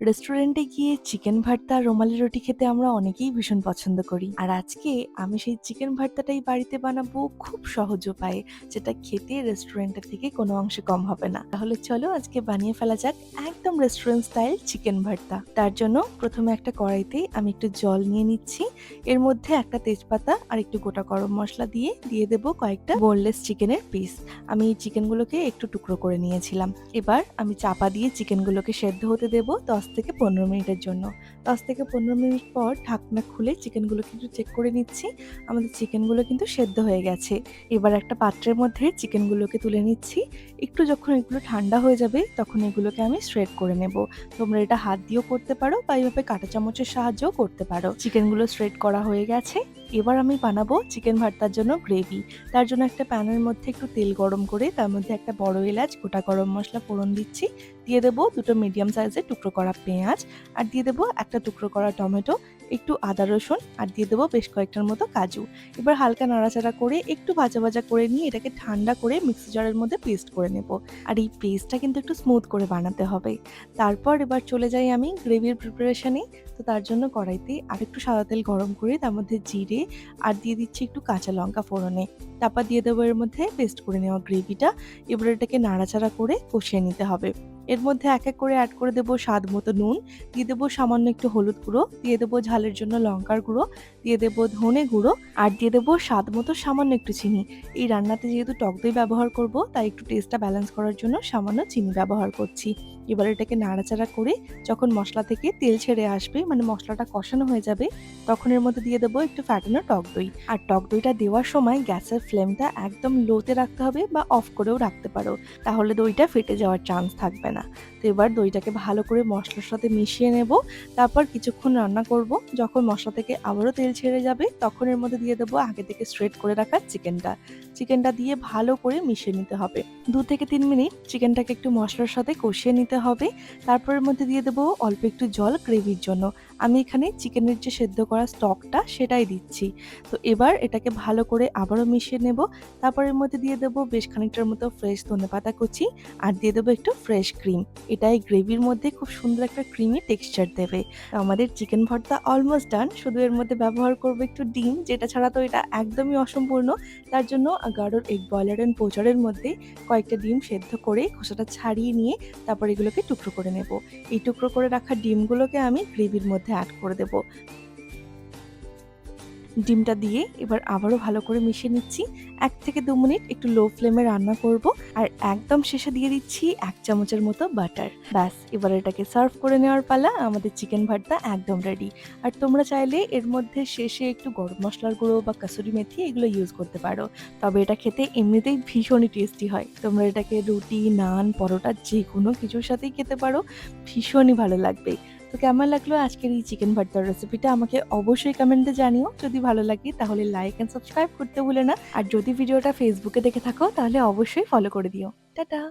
রেস্টুরেন্টে গিয়ে চিকেন ভর্তা আর রুমালি রুটি খেতে আমরা অনেকেই ভীষণ পছন্দ করি। আর আজকে আমি সেই চিকেন ভর্তাটাই বাড়িতে বানাবো খুব সহজ উপায়ে, যেটা খেতে রেস্টুরেন্টের থেকে কোনো অংশে কম হবে না। তাহলে চলো আজকে বানিয়ে ফেলা যাক একদম রেস্টুরেন্ট স্টাইল চিকেন ভর্তা। তার জন্য প্রথমে একটা কড়াইতে আমি একটু জল নিয়ে নিচ্ছি। এর মধ্যে একটা তেজপাতা আর একটু গোটা গরম মশলা দিয়ে দেবো কয়েকটা বোনলেস চিকেনের পিস। আমি এই চিকেনগুলোকে একটু টুকরো করে নিয়েছিলাম। এবার আমি চাপা দিয়ে চিকেনগুলোকে সেদ্ধ হতে দেবো 10 থেকে 15 মিনিটের জন্য। 10 থেকে 15 মিনিট পর ঢাকনা খুলে চিকেনগুলোকে একটু চেক করে নিচ্ছি। আমাদের চিকেনগুলো কিন্তু সেদ্ধ হয়ে গেছে। এবার একটা পাত্রের মধ্যে চিকেনগুলোকে তুলে নিচ্ছি। একটু যখন এগুলো ঠান্ডা হয়ে যাবে তখন এগুলোকে আমি শ্রেড করে নেব। তোমরা এটা হাত দিয়েও করতে পারো বা এইভাবে কাঁটা চামচের সাহায্যেও করতে পারো। চিকেনগুলো শ্রেড করা হয়ে গেছে। এবার আমি বানাবো চিকেন ভর্তার জন্য গ্রেভি। তার জন্য একটা প্যানের মধ্যে একটু তেল গরম করে তার মধ্যে একটা বড় এলাচ, গোটা গরম মশলা ফোড়ন দিচ্ছি। দিয়ে দেবো দুটো মিডিয়াম সাইজের টুকরো করা পেঁয়াজ, আর দিয়ে দেবো একটা টুকরো করা টমেটো, একটু আদা রসুন, আর দিয়ে দেবো বেশ কয়েকটার মতো কাজু। এবার হালকা নাড়াচাড়া করে একটু ভাজা ভাজা করে নিয়ে এটাকে ঠান্ডা করে মিক্সি জারের মধ্যে পেস্ট করে নেব। আর এই পেস্টটা কিন্তু একটু স্মুথ করে বানাতে হবে। তারপর এবার চলে যাই আমি গ্রেভির প্রিপারেশনে। তো তার জন্য কড়াইতে আর একটু সাদা তেল গরম করে তার মধ্যে জিরে আর দিয়ে দিচ্ছি একটু কাঁচা লঙ্কা ফোড়নে। তারপর দিয়ে দেবো এর মধ্যে পেস্ট করে নেওয়া গ্রেভিটা। এবার এটাকে নাড়াচাড়া করে কষিয়ে নিতে হবে। এর মধ্যে এক এক করে অ্যাড করে দেবো স্বাদ মতো নুন, দিয়ে দেবো সামান্য একটু হলুদ গুঁড়ো, দিয়ে দেবো ঝালের জন্য লঙ্কার গুঁড়ো, দিয়ে দেবো ধনে গুঁড়ো, আর দিয়ে দেবো স্বাদ মতো সামান্য একটু চিনি। এই রান্নাতে যেহেতু টক দই ব্যবহার করব তাই একটু টেস্টটা ব্যালেন্স করার জন্য সামান্য চিনি ব্যবহার করছি। এবার এটাকে নাড়াচাড়া করে যখন মশলা থেকে তেল ছেড়ে আসবে, মানে মশলাটা কষানো হয়ে যাবে, তখন এর মধ্যে দিয়ে দেবো একটু ফ্যাটানো টক দই। আর টক দইটা দেওয়ার সময় গ্যাসের ফ্লেমটা একদম লোতে রাখতে হবে বা অফ করেও রাখতে পারো, তাহলে দইটা ফেটে যাওয়ার চান্স থাকবে না। তো এবার দইটাকে ভালো করে মশলার সাথে মিশিয়ে নেব। তারপর কিছুক্ষণ রান্না করব। যখন মশলা থেকে আবারও তেল ছেড়ে যাবে তখন এর মধ্যে দিয়ে দেবো আগে থেকে শ্রেড করে রাখা চিকেনটা দিয়ে ভালো করে মিশিয়ে নিতে হবে। 2 থেকে 3 মিনিট চিকেনটাকে একটু মশলার সাথে কষিয়ে নিতে হবে। তারপরের মধ্যে দিয়ে দেবো অল্প একটু জল গ্রেভির জন্য। আমি এখানে চিকেনের যে সেদ্ধ করা স্টকটা সেটাই দিচ্ছি। তো এবার এটাকে ভালো করে আবারও মিশিয়ে নেব। তারপর এর মধ্যে দিয়ে দেবো বেশ খানিকটার মতো ফ্রেশ ধনেপাতা কুচি, আর দিয়ে দেবো একটু ফ্রেশ ক্রিম। এটা এই গ্রেভির মধ্যে খুব সুন্দর একটা ক্রিমি টেক্সচার দেবে। তো আমাদের চিকেন ভর্তা অলমোস্ট ডান। শুধু এর মধ্যে ব্যবহার করবো একটু ডিম, যেটা ছাড়া তো এটা একদমই অসম্পূর্ণ। তার জন্য গাঢ় এগ বয়লার এন্ড পোচারের মধ্যে কয়েকটা ডিম সেদ্ধ করে খোসাটা ছাড়িয়ে নিয়ে তারপর এগুলোকে টুকরো করে নেব। এই টুকরো করে রাখা ডিমগুলোকে আমি গ্রেভির মধ্যে অ্যাড করে দেবো। ডিমটা দিয়ে এবার আবারও ভালো করে মিশিয়ে নিচ্ছি। 1 থেকে 2 মিনিট একটু লো ফ্লেমে রান্না করব। আর একদম শেষে দিয়ে দিচ্ছি 1 চামচের মতো বাটার। ব্যাস, এবার এটাকে সার্ভ করে নেওয়ার পালা। আমাদের চিকেন ভর্তা একদম রেডি। আর তোমরা চাইলে এর মধ্যে শেষে একটু গরম মশলার গুঁড়ো বা কাসুরি মেথি এগুলো ইউজ করতে পারো। তবে এটা খেতে এমনিতেই ভীষণই টেস্টি হয়। তোমরা এটাকে রুটি, নান, পরোটা যেকোনো কিছুর সাথেই খেতে পারো। ভীষণই ভালো লাগবে। তো কেমন লাগলো আজকের এই চিকেন ভর্তার রেসিপিটা আমাকে অবশ্যই কমেন্টে জানিও। যদি ভালো লাগে তাহলে লাইক এন্ড সাবস্ক্রাইব করতে ভুলে না। আর যদি ভিডিওটা ফেসবুকে দেখে থাকো তাহলে অবশ্যই ফলো করে দিও। টাটা।